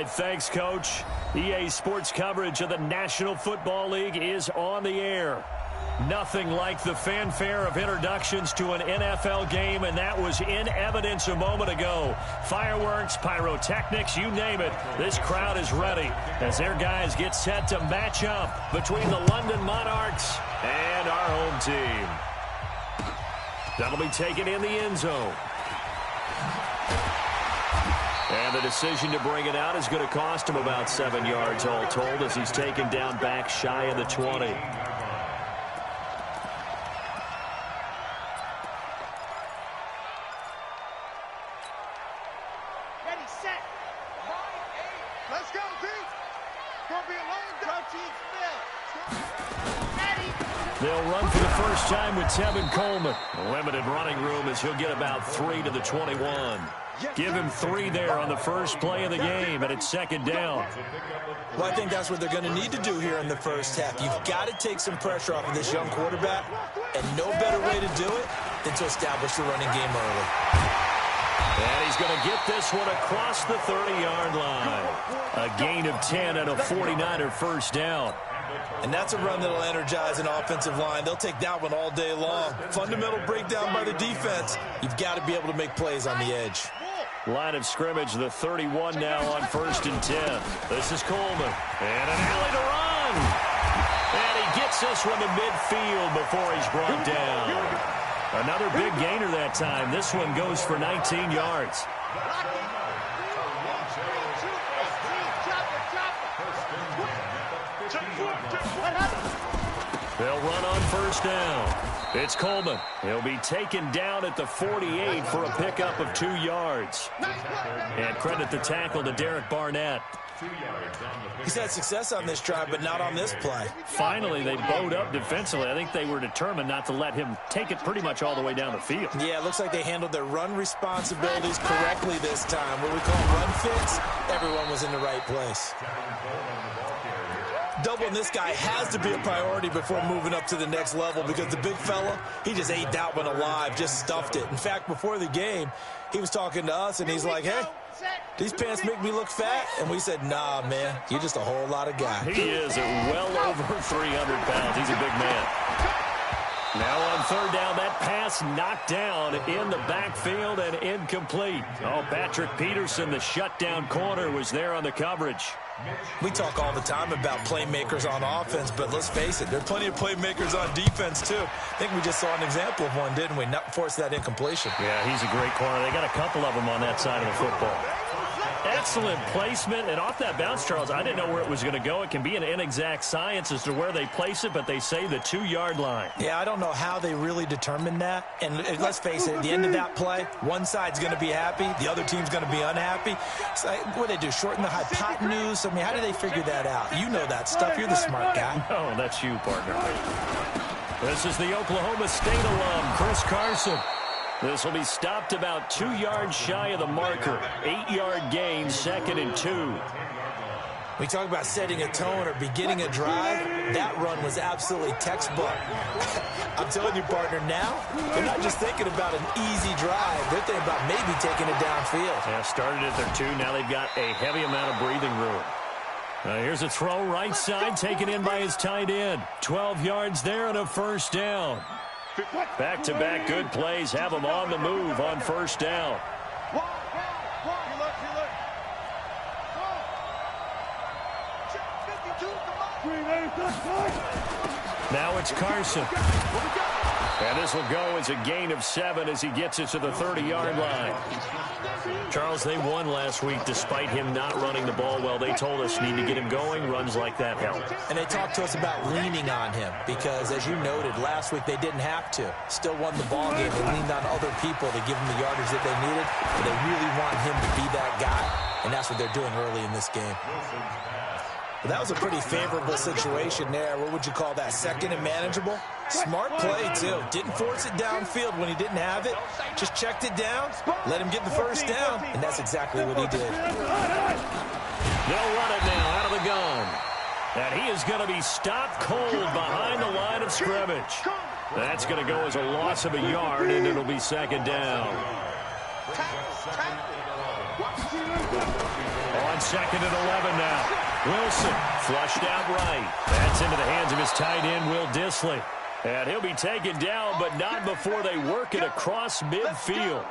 right, thanks, Coach. EA Sports coverage of the National Football League is on the air. Nothing like the fanfare of introductions to an NFL game, and that was in evidence a moment ago. Fireworks, pyrotechnics, you name it. This crowd is ready as their guys get set to match up between the London Monarchs and our home team. That'll be taken in the end zone. And the decision to bring it out is going to cost him about 7 yards all told as he's taken down back shy of the 20. They'll run for the first time with Tevin Coleman. Limited running room as he'll get about 3 to the 21. Give him 3 there on the first play of the game, and it's second down. Well, I think that's what they're going to need to do here in the first half. You've got to take some pressure off of this young quarterback, and no better way to do it than to establish the running game early. And he's going to get this one across the 30-yard line. A gain of 10 and a 49er first down. And that's a run that'll energize an offensive line. They'll take that one all day long. Fundamental breakdown by the defense. You've got to be able to make plays on the edge. Line of scrimmage, the 31 now on 1st and 10. This is Coleman. And an alley to run. And he gets this one to midfield before he's brought down. Another big gainer that time. This one goes for 19 yards. They'll run on first down. It's Coleman. He'll be taken down at the 48 for a pickup of 2 yards. And credit the tackle to Derek Barnett. He's had success on this drive, but not on this play. Finally, they bowed up defensively. I think they were determined not to let him take it pretty much all the way down the field. Yeah, it looks like they handled their run responsibilities correctly this time. What we call run fits, everyone was in the right place. Doubling this guy has to be a priority before moving up to the next level because the big fella, he just ate that one alive, just stuffed it. In fact, before the game, he was talking to us, and he's like, hey, these pants make me look fat. And we said, nah, man, you're just a whole lot of guy. He is well over 300 pounds. He's a big man. Now on third down, that pass knocked down in the backfield and incomplete. Oh, Patrick Peterson, the shutdown corner, was there on the coverage. We talk all the time about playmakers on offense, but let's face it, there are plenty of playmakers on defense, too. I think we just saw an example of one, didn't we? Not force that incompletion. Yeah, he's a great corner. They got a couple of them on that side of the football. Excellent placement, and off that bounce, Charles, I didn't know where it was going to go. It can be an inexact science as to where they place it, but they say the 2-yard line. Yeah, I don't know how they really determined that. And let's face it, at the end of that play, one side's going to be happy, the other team's going to be unhappy. It's like, what do they do, shorten the hypotenuse? I mean, how do they figure that out? You know that stuff. You're the smart guy. Oh, that's you, partner. This is the Oklahoma State alum, Chris Carson. This will be stopped about 2 yards shy of the marker. 8-yard gain, 2nd and 2. We talk about setting a tone or beginning a drive. That run was absolutely textbook. I'm telling you, partner, now they're not just thinking about an easy drive. They're thinking about maybe taking it downfield. Yeah, started at their 2. Now they've got a heavy amount of breathing room. Here's a throw right side, taken in by his tight end. 12 yards there and a first down. Back-to-back good plays have them on the move on first down. Now it's Carson. And this will go as a gain of 7 as he gets it to the 30-yard line. Charles, they won last week despite him not running the ball well. They told us need to get him going. Runs like that help. And they talked to us about leaning on him because, as you noted, last week they didn't have to. Still won the ball game. They leaned on other people to give him the yardage that they needed. But they really want him to be that guy, and that's what they're doing early in this game. But that was a pretty favorable situation there. What would you call that? Second and manageable? Smart play, too. Didn't force it downfield when he didn't have it. Just checked it down, let him get the first down, and that's exactly what he did. They'll run it now out of the gun. And he is going to be stopped cold behind the line of scrimmage. That's going to go as a loss of a yard, and it'll be second down. On 2nd and 11 now. Wilson flushed out right. That's into the hands of his tight end, Will Dissly. And he'll be taken down, but not before they work it across midfield.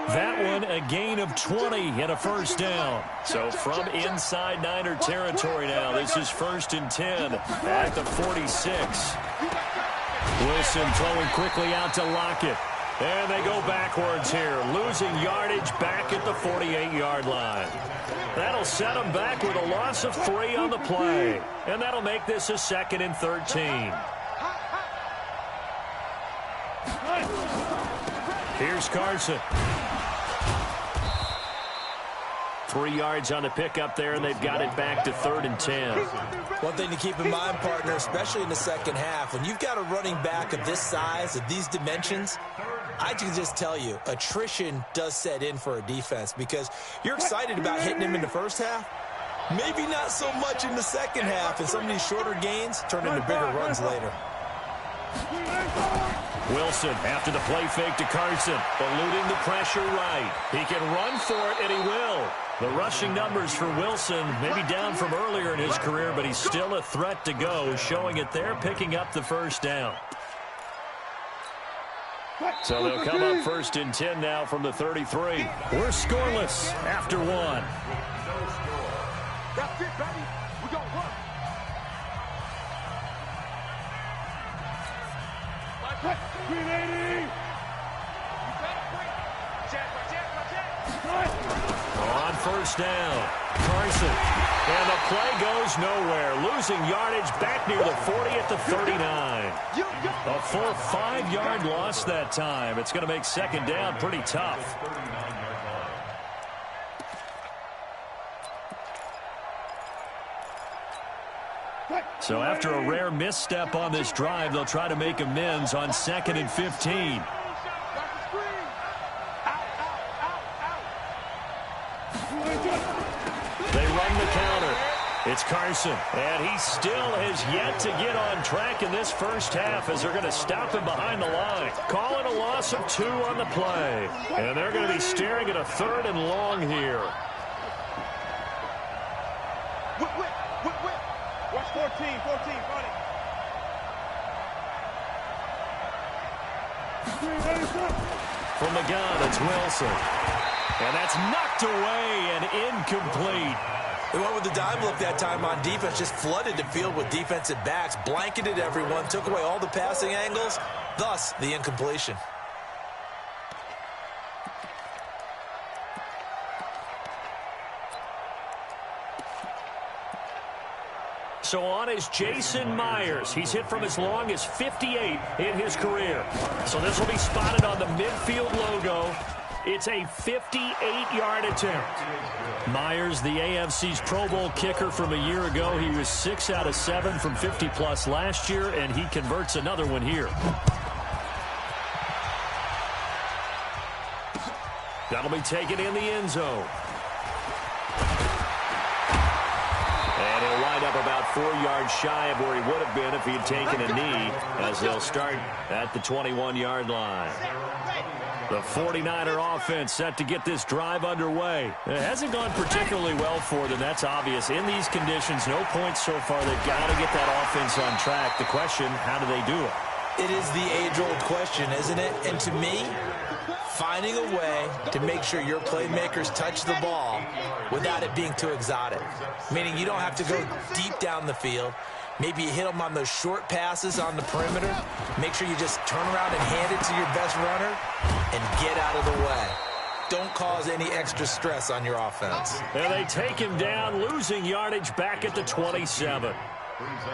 That one, a gain of 20 and a first down. So from inside Niner territory now, this is 1st and 10 at the 46. Wilson throwing quickly out to Lockett. And they go backwards here, losing yardage back at the 48-yard line. That'll set them back with a loss of 3 on the play. And that'll make this a 2nd and 13. Here's Carson. 3 yards on the pickup there, and they've got it back to 3rd and 10. One thing to keep in mind, partner, especially in the second half, when you've got a running back of this size, of these dimensions, I can just tell you, attrition does set in for a defense because you're excited about hitting him in the first half. Maybe not so much in the second half, and some of these shorter gains turn into bigger runs later. Wilson after the play fake to Carson, eluding the pressure right. He can run for it, and he will. The rushing numbers for Wilson may be down from earlier in his career, but he's still a threat to go, showing it there, picking up the first down. So they'll come up 1st and 10 now from the 33. We're scoreless after 1. That's it, baby. We got work. On 1st down, Carson. And the play goes nowhere. Losing yardage back near the 40 at the 39. A full 5-yard loss that time. It's going to make 2nd down pretty tough. So after a rare misstep on this drive, they'll try to make amends on 2nd and 15. They run the counter. It's Carson, and he still has yet to get on track in this first half as they're going to stop him behind the line. Calling a loss of 2 on the play. And they're going to be staring at a 3rd and long here. Watch 14, buddy. From the gun, it's Wilson. And that's knocked away and incomplete. They went with the dime look that time on defense, just flooded the field with defensive backs, blanketed everyone, took away all the passing angles, thus the incompletion. So on is Jason Myers. He's hit from as long as 58 in his career. So this will be spotted on the midfield logo. It's a 58-yard attempt. Myers, the AFC's Pro Bowl kicker from a year ago. He was 6 out of 7 from 50-plus last year, and he converts another one here. That'll be taken in the end zone. And he'll wind up about 4 yards shy of where he would have been if he had taken a knee, as they'll start at the 21-yard line. The 49er offense set to get this drive underway. It hasn't gone particularly well for them, that's obvious. In these conditions, no points so far. They've got to get that offense on track. The question, how do they do it? It is the age-old question, isn't it? And to me, finding a way to make sure your playmakers touch the ball without it being too exotic. Meaning you don't have to go deep down the field. Maybe you hit them on those short passes on the perimeter. Make sure you just turn around and hand it to your best runner and get out of the way. Don't cause any extra stress on your offense. And they take him down, losing yardage back at the 27.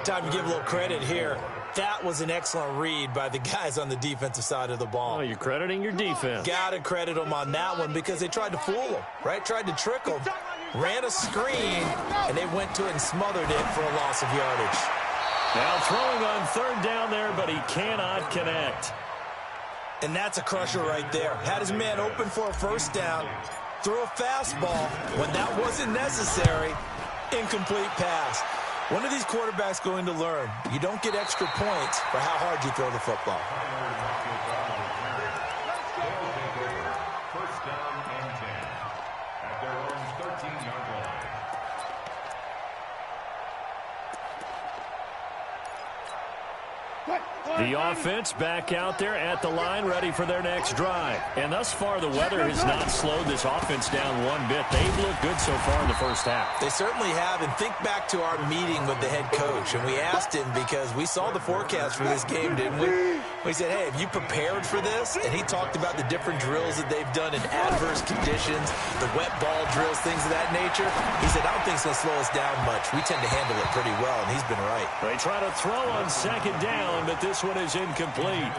Time to give a little credit here. That was an excellent read by the guys on the defensive side of the ball. Oh, you're crediting your defense. Got to credit them on that one because they tried to fool them, right? Tried to trick them. Ran a screen, and they went to it and smothered it for a loss of yardage. Now throwing on 3rd down there, but he cannot connect. And that's a crusher right there. Had his man open for a first down, threw a fastball when that wasn't necessary, incomplete pass. When are these quarterbacks going to learn? You don't get extra points for how hard you throw the football. The offense back out there at the line, ready for their next drive. And thus far, the weather has not slowed this offense down one bit. They've looked good so far in the first half. They certainly have. And think back to our meeting with the head coach. And we asked him, because we saw the forecast for this game, didn't we? We said, hey, have you prepared for this? And he talked about the different drills that they've done in adverse conditions, the wet ball drills, things of that nature. He said, I don't think it's going to slow us down much. We tend to handle it pretty well, and he's been right. They try to throw on second down, but this one is incomplete.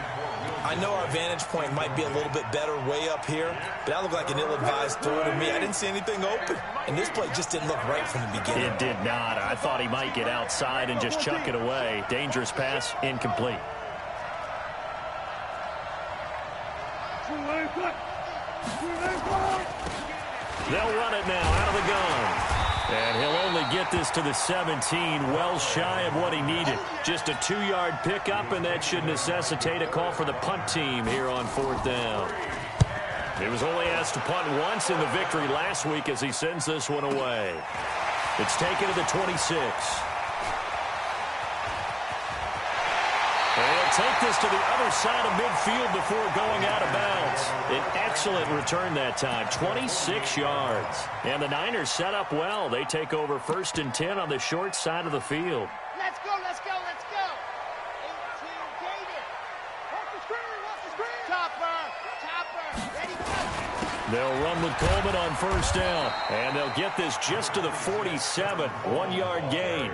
I know our vantage point might be a little bit better way up here, but that looked like an ill-advised throw to me. I didn't see anything open, and this play just didn't look right from the beginning. It did not. I thought he might get outside and just chuck it away. Dangerous pass, incomplete. They'll run it now out of the gun. And he'll only get this to the 17, well shy of what he needed. Just a 2-yard pickup, and that should necessitate a call for the punt team here on fourth down. He was only asked to punt once in the victory last week as he sends this one away. It's taken to the 26. They'll take this to the other side of midfield before going out of bounds. An excellent return that time, 26 yards. And the Niners set up well. They take over 1st and 10 on the short side of the field. Let's go, let's go, let's go. 18 Gator. Off the screen. Topper, ready, go. They'll run with Coleman on 1st down. And they'll get this just to the 47, 1-yard gain.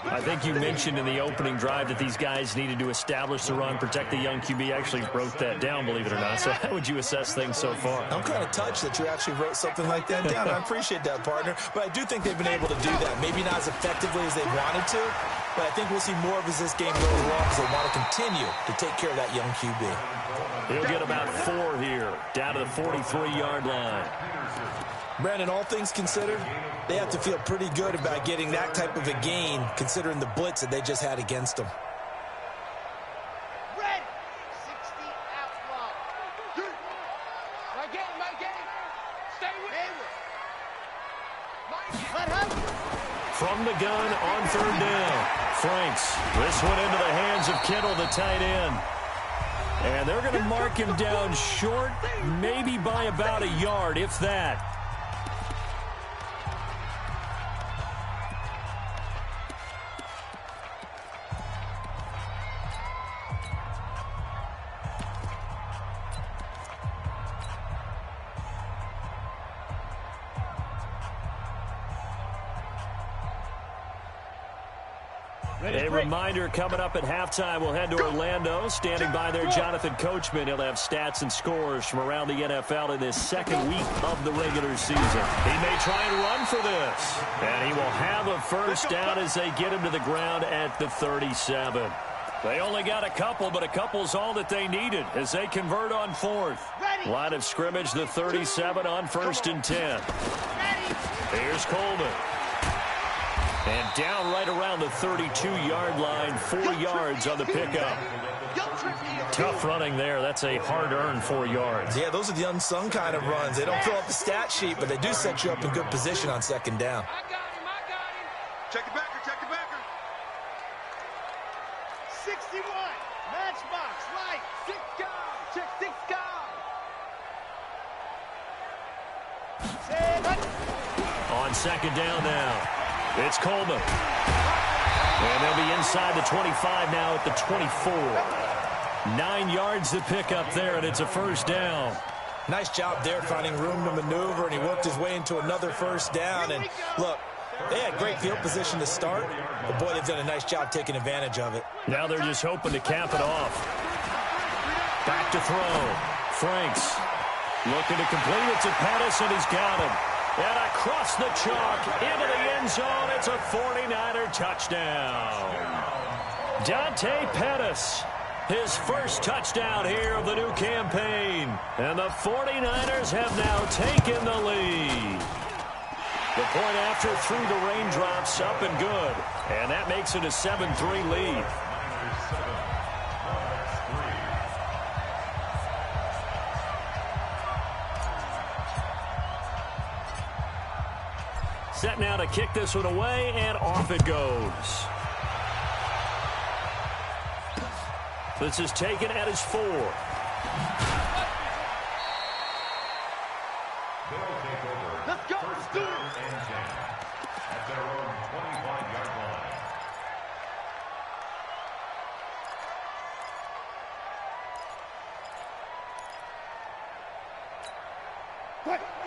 I think you mentioned in the opening drive that these guys needed to establish the run, protect the young QB. I actually wrote that down, believe it or not. So how would you assess things so far? I'm kind of touched that you actually wrote something like that down. I appreciate that, partner. But I do think they've been able to do that. Maybe not as effectively as they wanted to, but I think we'll see more of as this game goes along because they want to continue to take care of that young QB. He'll get about 4 here, down to the 43-yard line. Brandon, all things considered, they have to feel pretty good about getting that type of a gain, considering the blitz that they just had against them. Red, 60 outlaw. My game. Stay with me. From the gun on 3rd down. Franks. This one into the hands of Kittle, the tight end. And they're going to mark him down short, maybe by about a yard, if that. A reminder coming up at halftime, we'll head to Orlando. Standing by there, Jonathan Coachman. He'll have stats and scores from around the NFL in this second week of the regular season. He may try and run for this. And he will have a 1st down as they get him to the ground at the 37. They only got a couple, but a couple's all that they needed as they convert on 4th. Line of scrimmage, the 37 on 1st and 10. Here's Coleman. And down right around the 32-yard line, 4 yards on the pickup. Tough running there. That's a hard-earned 4 yards. Yeah, those are the unsung kind of runs. They don't fill up the stat sheet, but they do set you up in good position on 2nd down. I got him. Check the backer. 61, matchbox, light, 6 guard, check 6 guard. On 2nd down now. It's Coleman. And they'll be inside the 25 now at the 24. 9 yards to pick up there, and it's a 1st down. Nice job there finding room to maneuver, and he worked his way into another 1st down. And look, they had great field position to start, but boy, they've done a nice job taking advantage of it. Now they're just hoping to cap it off. Back to throw. Franks looking to complete it to Pettis, and he's got him. And across the chalk, into the end zone, it's a 49er touchdown. Dante Pettis, his 1st touchdown here of the new campaign. And the 49ers have now taken the lead. The point after through the raindrops, up and good. And that makes it a 7-3 lead. Set now to kick this one away, and off it goes. This is taken at his 4. They'll take over. Let's go. First down and 10 at their own 25-yard line.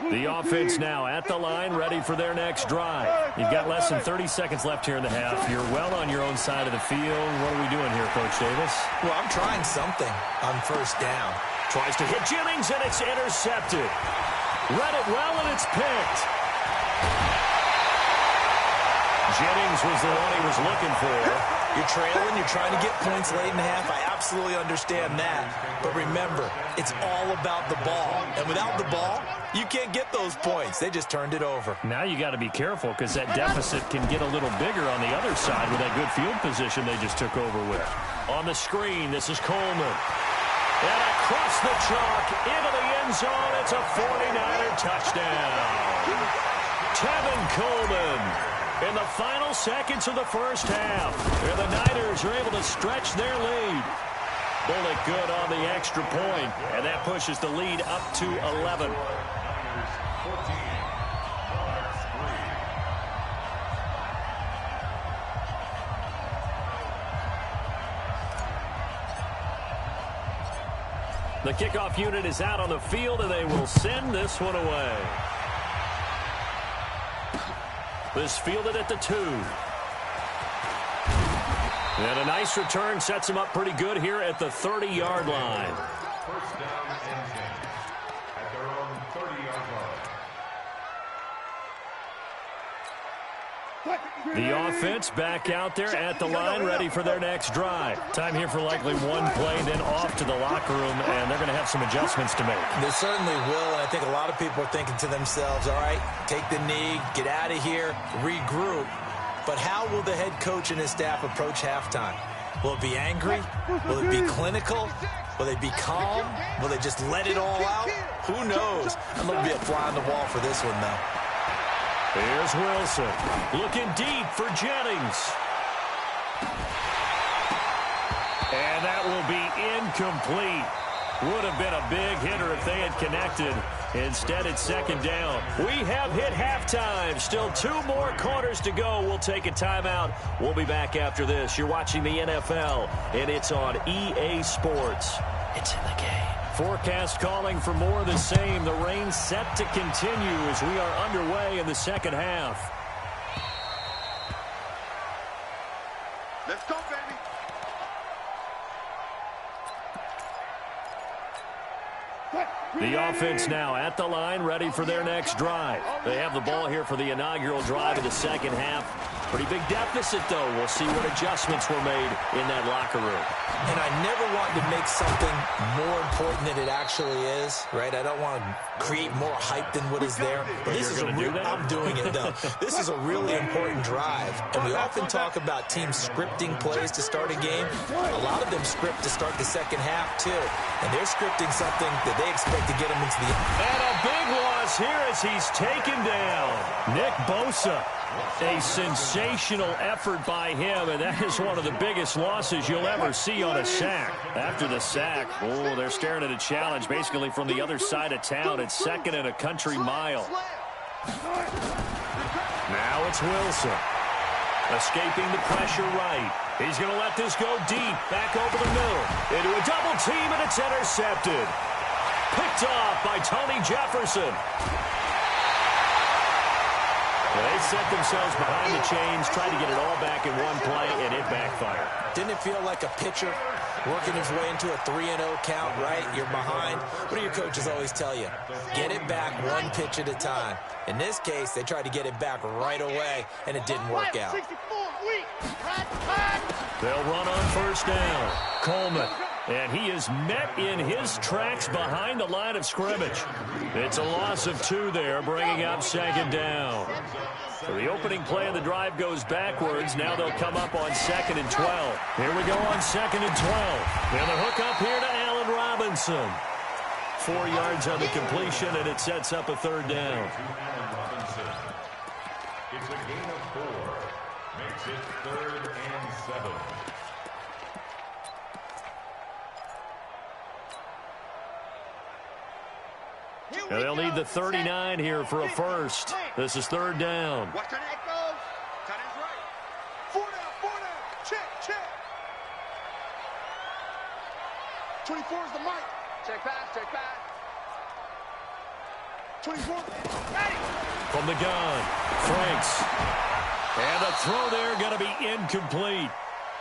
The offense now at the line, ready for their next drive. You've got less than 30 seconds left here in the half. You're well on your own side of the field. What are we doing here, Coach Davis? Well, I'm trying something on first down. Tries to hit Jennings, and it's intercepted. Read it well, and it's picked. Jennings was the one he was looking for. You're trailing, you're trying to get points late in the half. I absolutely understand that. But remember, it's all about the ball. And without the ball, you can't get those points. They just turned it over. Now you got to be careful because that deficit can get a little bigger on the other side with that good field position they just took over with. On the screen, this is Coleman. And across the chalk, into the end zone, it's a 49er touchdown. Tevin Coleman. In the final seconds of the first half, and the Niners are able to stretch their lead. Bullock good on the extra point, and that pushes the lead up to 11. The kickoff unit is out on the field, and they will send this one away. This fielded at the 2. And a nice return sets him up pretty good here at the 30-yard line. First down and 10 at their own 30-yard line. The offense back out there at the line, ready for their next drive. Time here for likely one play, then off to the locker room, and they're going to have some adjustments to make. They certainly will, and I think a lot of people are thinking to themselves, all right, take the knee, get out of here, regroup. But how will the head coach and his staff approach halftime? Will it be angry? Will it be clinical? Will they be calm? Will they just let it all out? Who knows? I'm going to be a fly on the wall for this one, though. Here's Wilson, looking deep for Jennings. And that will be incomplete. Would have been a big hitter if they had connected. Instead, it's second down. We have hit halftime. Still 2 more quarters to go. We'll take a timeout. We'll be back after this. You're watching the NFL, and it's on EA Sports. It's in the game. Forecast calling for more of the same. The rain set to continue as we are underway in the second half. Let's go, baby. The offense now at the line, ready for their next drive. They have the ball here for the inaugural drive of the second half. Pretty big deficit, though. We'll see what adjustments were made in that locker room. And I never want to make something more important than it actually is, right? I don't want to create more hype than what is there. But this is I'm doing it, though. This is a really important drive. And we often talk about teams scripting plays to start a game. A lot of them script to start the second half, too. And they're scripting something that they expect to get them into the... And a big loss here as he's taken down. Nick Bosa. A sensational effort by him, and that is one of the biggest losses you'll ever see on a sack. After the sack, oh, they're staring at a challenge basically from the other side of town. It's second and a country mile. Now it's Wilson. Escaping the pressure right. He's going to let this go deep, back over the middle. Into a double team, and it's intercepted. Picked off by Tony Jefferson. They set themselves behind the chains, tried to get it all back in one play, and it backfired. Didn't it feel like a pitcher working his way into a 3-0 count, right? You're behind. What do your coaches always tell you? Get it back one pitch at a time. In this case, they tried to get it back right away, and it didn't work out. They'll run on first down. Coleman. And he is met in his tracks behind the line of scrimmage. It's a loss of 2 there, bringing up second down. So the opening play of the drive goes backwards. Now they'll come up on 2nd and 12. Here we go on 2nd and 12. And the hook up here to Allen Robinson. 4 yards on the completion, and it sets up a third down. It's a gain of 4. Makes it 3rd and 7. And they'll need the 39 here for a first. This is third down. Watch how that goes. Tight end's right. 4 down. Check. 24 is the mic. Check pass. 24. Ready. From the gun, Franks. And a throw there going to be incomplete.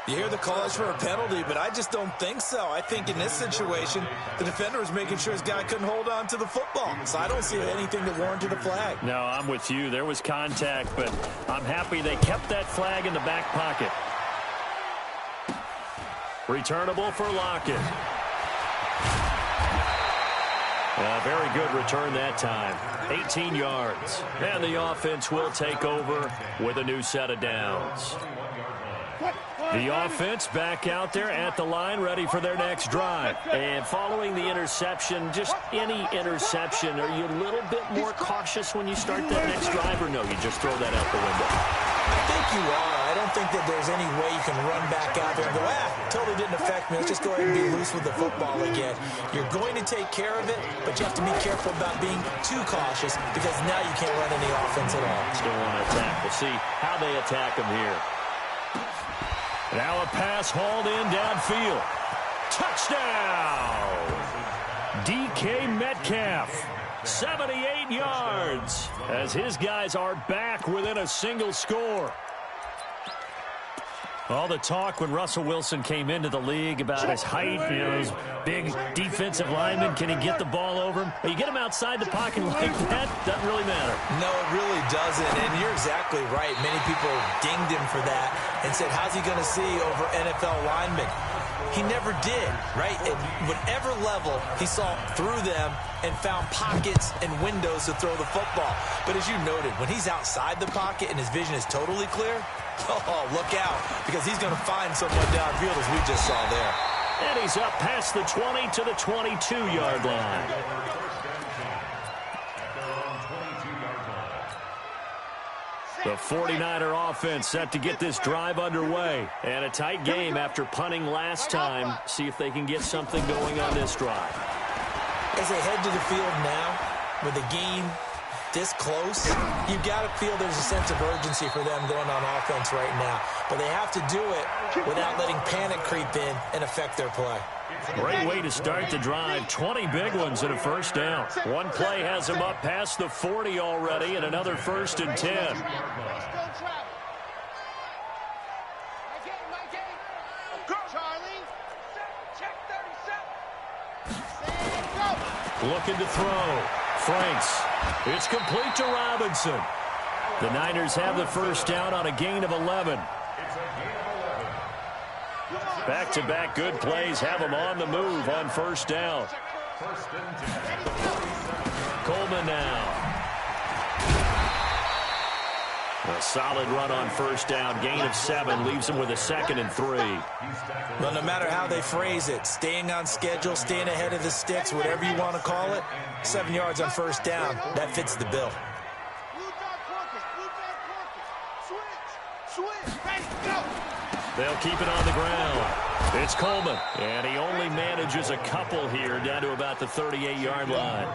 You hear the calls for a penalty, but I just don't think so. I think in this situation, the defender was making sure his guy couldn't hold on to the football. So I don't see anything that warranted a flag. No, I'm with you. There was contact, but I'm happy they kept that flag in the back pocket. Returnable for Lockett. Very good return that time. 18 yards. And the offense will take over with a new set of downs. The offense back out there at the line, ready for their next drive. And following the interception, just any interception, are you a little bit more cautious when you start that next drive, or no, you just throw that out the window? I think you are. I don't think that there's any way you can run back out there and go, totally didn't affect me. Let's just go ahead and be loose with the football again. You're going to take care of it, but you have to be careful about being too cautious because now you can't run any offense at all. Still want to attack. We'll see how they attack them here. Now a pass hauled in downfield. Touchdown! DK Metcalf. 78 yards as his guys are back within a single score. All the talk when Russell Wilson came into the league about his height, those big defensive linemen, can he get the ball over him? You get him outside the pocket like that, doesn't really matter. No, it really doesn't, and you're exactly right. Many people dinged him for that and said, how's he going to see over NFL linemen? He never did, right? At whatever level, he saw through them and found pockets and windows to throw the football. But as you noted, when he's outside the pocket and his vision is totally clear, oh, look out, because he's going to find someone downfield, as we just saw there. And he's up past the 20 to the 22-yard line. The 49er offense set to get this drive underway. And a tight game after punting last time. See if they can get something going on this drive. As they head to the field now, with the game this close, you've got to feel there's a sense of urgency for them going on offense right now. But they have to do it without letting panic creep in and affect their play. Great way to start the drive. 20 big ones and a first down. One play has them up past the 40 already, and another 1st and 10. Looking to throw. Franks. It's complete to Robinson. The Niners have the first down on a gain of 11. Back-to-back good plays have them on the move on first down. Coleman now. A solid run on first down. Gain of 7 leaves them with a 2nd and 3. Well, no matter how they phrase it, staying on schedule, staying ahead of the sticks, whatever you want to call it, 7 yards on first down, that fits the bill. They'll keep it on the ground. It's Coleman, and he only manages a couple here down to about the 38-yard line.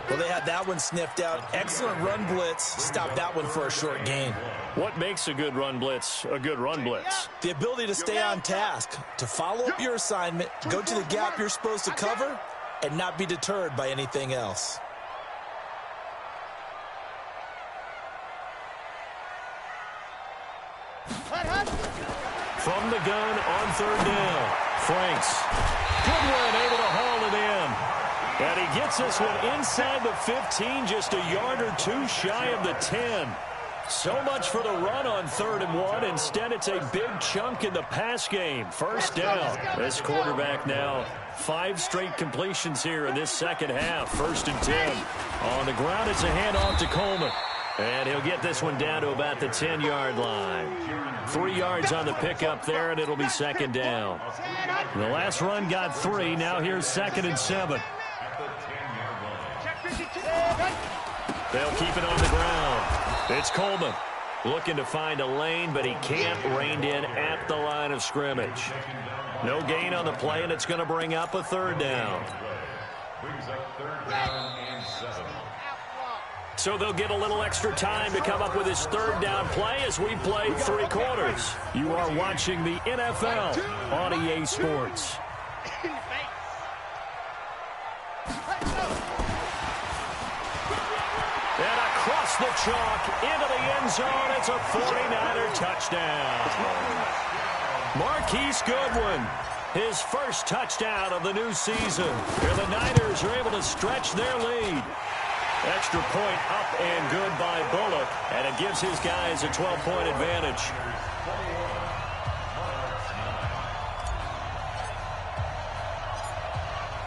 Well, they had that one sniffed out. Excellent run blitz. Stopped that one for a short gain. What makes a good run blitz a good run blitz? The ability to stay on task, to follow up your assignment, go to the gap you're supposed to cover, and not be deterred by anything else. From the gun on third down, Franks. Good one, able to haul it in. And he gets this one inside the 15, just a yard or two shy of the 10. So much for the run on 3rd and 1. Instead, it's a big chunk in the pass game. First down. This quarterback now 5 straight completions here in this second half. 1st and 10. On the ground, it's a handoff to Coleman. And he'll get this one down to about the 10-yard line. 3 yards on the pickup there, and it'll be 2nd down. The last run got 3. Now here's 2nd and 7. They'll keep it on the ground. It's Coleman looking to find a lane, but he can't. Reined in at the line of scrimmage. No gain on the play, and it's going to bring up a 3rd down. Brings up 3rd down and 7. So they'll get a little extra time to come up with his 3rd down play as we play 3 quarters. You are watching the NFL on EA Sports. And across the chalk into the end zone, it's a 49er touchdown. Marquise Goodwin, his first touchdown of the new season. And the Niners are able to stretch their lead. Extra point up and good by Bullock, and it gives his guys a 12-point advantage.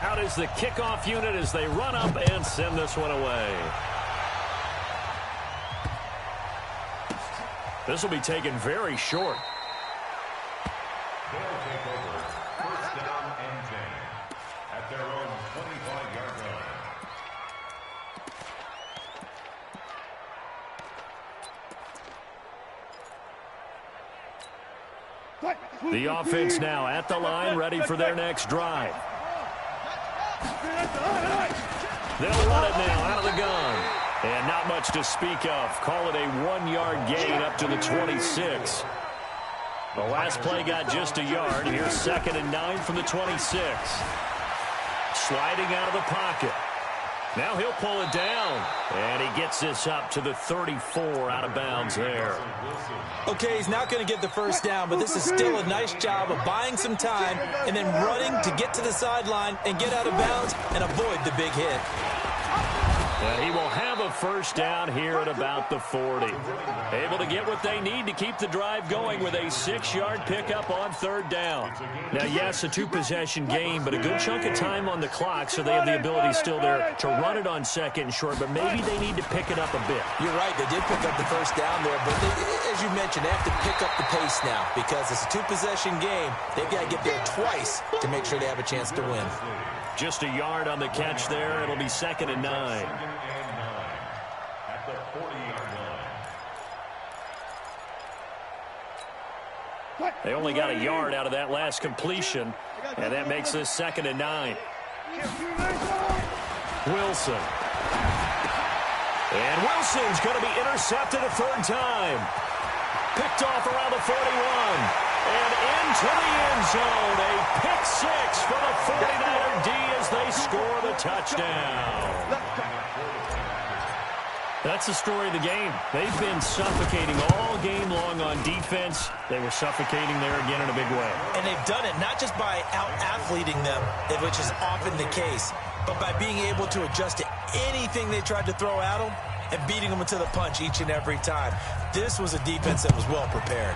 Out is the kickoff unit as they run up and send this one away. This will be taken very short. They'll take over 1st down and 10 at their own 25-yard line. The offense now at the line, ready for their next drive. They'll run it now out of the gun. And not much to speak of. Call it a 1-yard gain up to the 26. The last play got just a yard. Here's 2nd and 9 from the 26. Sliding out of the pocket. Now he'll pull it down. And he gets this up to the 34 out of bounds there. Okay, he's not going to get the 1st down, but this is still a nice job of buying some time and then running to get to the sideline and get out of bounds and avoid the big hit. And he will have a 1st down here at about the 40. Able to get what they need to keep the drive going with a 6-yard pickup on 3rd down. Now, yes, a 2-possession game, but a good chunk of time on the clock, so they have the ability still there to run it on 2nd and short, but maybe they need to pick it up a bit. You're right, they did pick up the 1st down there, but as you mentioned, they have to pick up the pace now because it's a 2-possession game. They've got to get there twice to make sure they have a chance to win. Just a yard on the catch there. It'll be 2nd and 9. 2nd and 9 at the 40-yard line. They only got a yard out of that last completion, and that makes this 2nd and 9. Wilson. And Wilson's going to be intercepted a 3rd time. Picked off around the 41. And into the end zone, a pick 6 for the 49er D as they score the touchdown. That's the story of the game. They've been suffocating all game long on defense. They were suffocating there again in a big way. And they've done it not just by out-athleting them, which is often the case, but by being able to adjust to anything they tried to throw at them and beating them to the punch each and every time. This was a defense that was well prepared.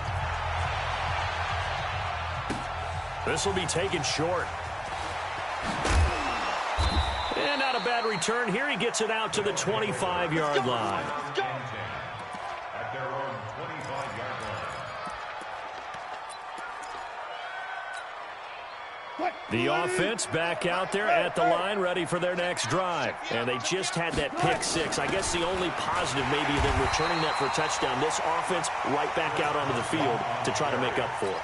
This will be taken short. And not a bad return here. He gets it out to the 25-yard line. At their own 25-yard line. The offense back out there at the line, ready for their next drive. And they just had that pick 6. I guess the only positive maybe than returning that for a touchdown. This offense right back out onto the field to try to make up for it.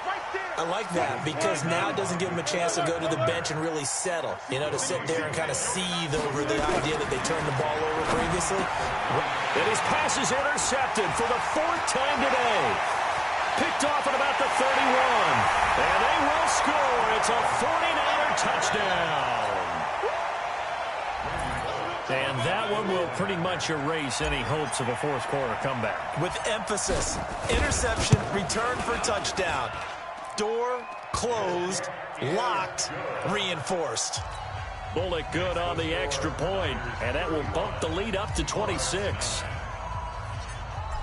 I like that because now it doesn't give them a chance to go to the bench and really settle, to sit there and kind of seethe over the idea that they turned the ball over previously. And his pass is intercepted for the 4th time today. Picked off at about the 31. And they will score. It's a 49er touchdown. And that one will pretty much erase any hopes of a 4th quarter comeback. With emphasis, interception, return for touchdown. Door closed, locked, reinforced. Bullock good on the extra point, and that will bump the lead up to 26.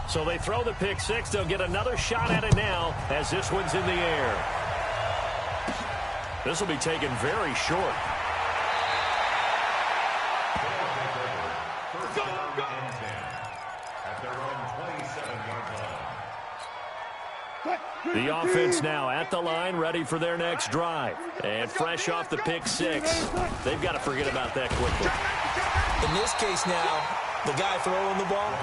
So they throw the pick 6. They'll get another shot at it now as this one's in the air. This will be taken very short. The offense now at the line, ready for their next drive. And fresh off the pick 6. They've got to forget about that quickly. In this case now, the guy throwing the ball,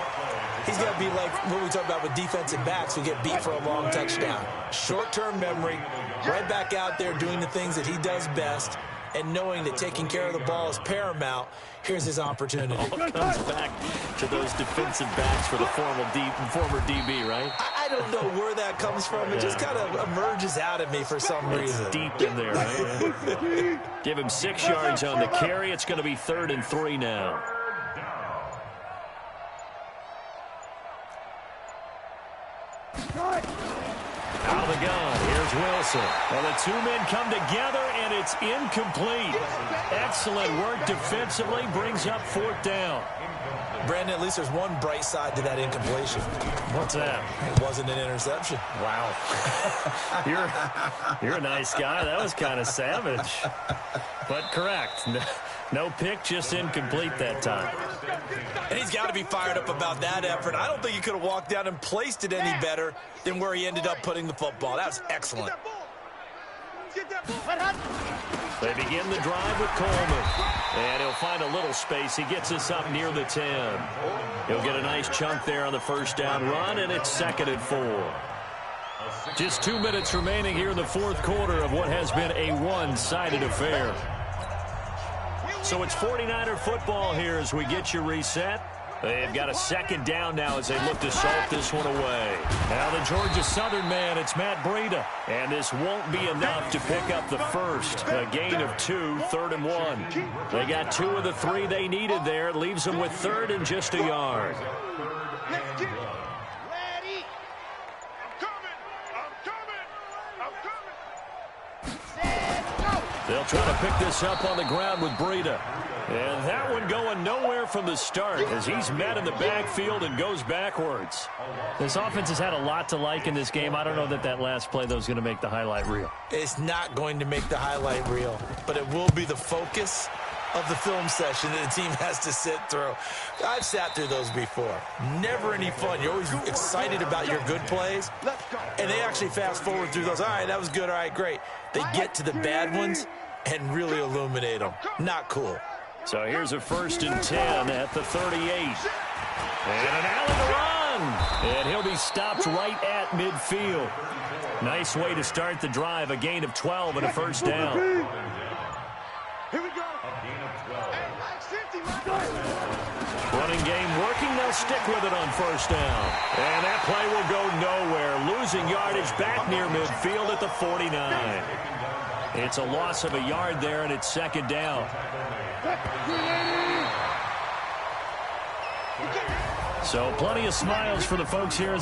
he's got to be like what we talk about with defensive backs who get beat for a long touchdown. Short-term memory, right back out there doing the things that he does best, and knowing that taking care of the ball is paramount, here's his opportunity. All comes back to those defensive backs for the former DB, right? I don't know where that comes from. It just kind of emerges out of me for some reason. Deep in there, right? Give him 6 yards on the carry. It's going to be 3rd and 3 now. Out of the gun. Here's Wilson. Well, the two men come together, and it's incomplete. Excellent work defensively. Brings up 4th down. Brandon, at least there's one bright side to that incompletion. What's that? It wasn't an interception. Wow. You're a nice guy. That was kind of savage. But correct. No pick, just incomplete that time. And he's got to be fired up about that effort. I don't think he could have walked down and placed it any better than where he ended up putting the football. That was excellent. They begin the drive with Coleman. And he'll find a little space. He gets us up near the 10. He'll get a nice chunk there on the first down run, and it's 2nd and 4. Just 2 minutes remaining here in the 4th quarter of what has been a one-sided affair. So it's 49er football here as we get you reset. They've got a 2nd down now as they look to salt this one away. Now the Georgia Southern man, it's Matt Breida. And this won't be enough to pick up the first. A gain of 2, 3rd and 1. They got 2 of the 3 they needed there. It leaves them with 3rd and just a yard. They'll try to pick this up on the ground with Breida. And that one going nowhere from the start as he's met in the backfield and goes backwards. This offense has had a lot to like in this game. I don't know that last play, though, is going to make the highlight reel. It's not going to make the highlight reel, but it will be the focus of the film session that the team has to sit through. I've sat through those before. Never any fun. You're always excited about your good plays, and they actually fast forward through those. All right, that was good. All right, great. They get to the bad ones and really illuminate them. Not cool. So here's a 1st and 10 at the 38. And an alley to run. And he'll be stopped right at midfield. Nice way to start the drive. A gain of 12 and a first down. Here we go. Running game working. They'll stick with it on first down. And that play will go nowhere. Losing yardage back near midfield at the 49. It's a loss of a yard there, and it's 2nd down. So plenty of smiles for the folks here as